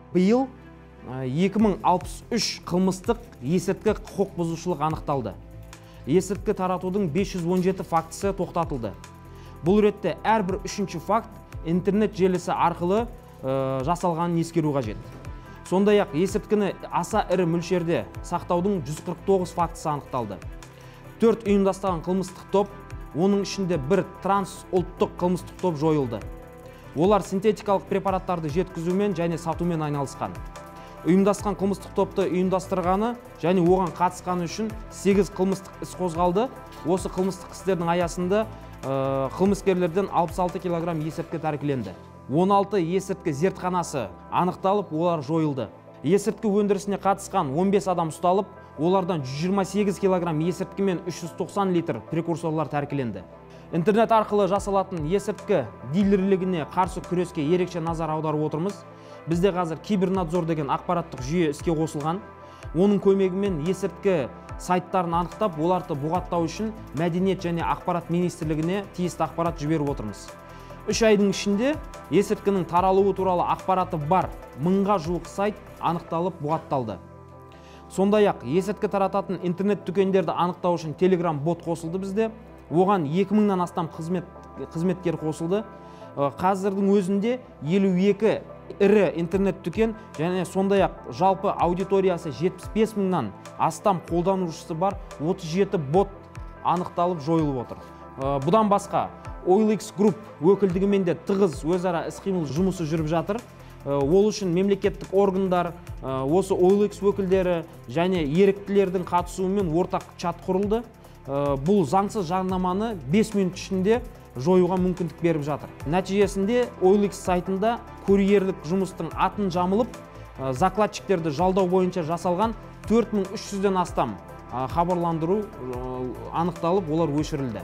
Биыл 2063 қылмыстық есірткі құқық бұзушылық анықталды. Есірткі таратудың 517 фактісі тоқтатылды. Бұл ретте әрбір үшінші факт интернет желісі арқылы жасалғанын ескеру қажет. Сондай-ақ есірткіні аса ірі мөлшерде сақтаудың 149 фактісі анықталды. 4 ұйымдастырған қылмыстық топ, оның ішінде бір трансұлттық қылмыстық топ жойылды. Олар синтетикалық препараттарды жеткізумен және сатумен айналысқан. Ұйымдасқан қылмыстық топты ұйымдастырғаны және оған қатысқаны үшін 8 қылмыстық іс қозғалды. Осы қылмыстық істердің аясында қылмыскерлерден 66 килограмм есірткі тәркіленді. 16 есірткі зертханасы анықталып, олар жойылды. Есірткі өндірісіне қатысқан 15 адам ұсталып, олардан 128 килограмм есірткі мен 390 литр прекурсорлар тәркіленді. Интернет арқылы жасалатын есірткі дилерлігіне қарсы күреске ерекше назар аударып отырмыз. Бізде қазір кибернадзор деген ақпараттық жүйе іске қосылған. Оның көмегімен есірткі сайттарын анықтап, оларды бұғаттау үшін Мәдениет және ақпарат министрлігіне тиісті ақпарат жіберіп отырмыз. 3 айдың ішінде есірткінің таралуы туралы ақпараты бар 1000-ға жуық сайт анықталып бұғатталды. Сондай-ақ есірткі тарататын интернет дүкендерді анықтау үшін Telegram бот қосылды бізде. Оған 2000-нан астам қызметкер қосылды. Қазірдің өзінде 52 ірі интернет дүкен және сондай-ақ жалпы аудиториясы 75 мыңнан астам қолданушысы бар 37 бот анықталып жойылып отыр. Бұдан басқа OLX Group өкілдігімен де тығыз өзара іс-қимыл жұмысы жүріп жатыр. Ол үшін мемлекеттік органдар, осы OLX өкілдері және еріктілердің қатысуымен ортақ чат құрылды. Бұл заңсыз жарнаманы 5 минут ішінде жоюға мүмкіндік беріп жатыр. Нәтижесінде OLX сайтында курьерлік жұмыстың атын жамылып, закладчиктерді жалдау бойынша жасалған 4300-ден астам хабарландыру анықталып, олар өшірілді.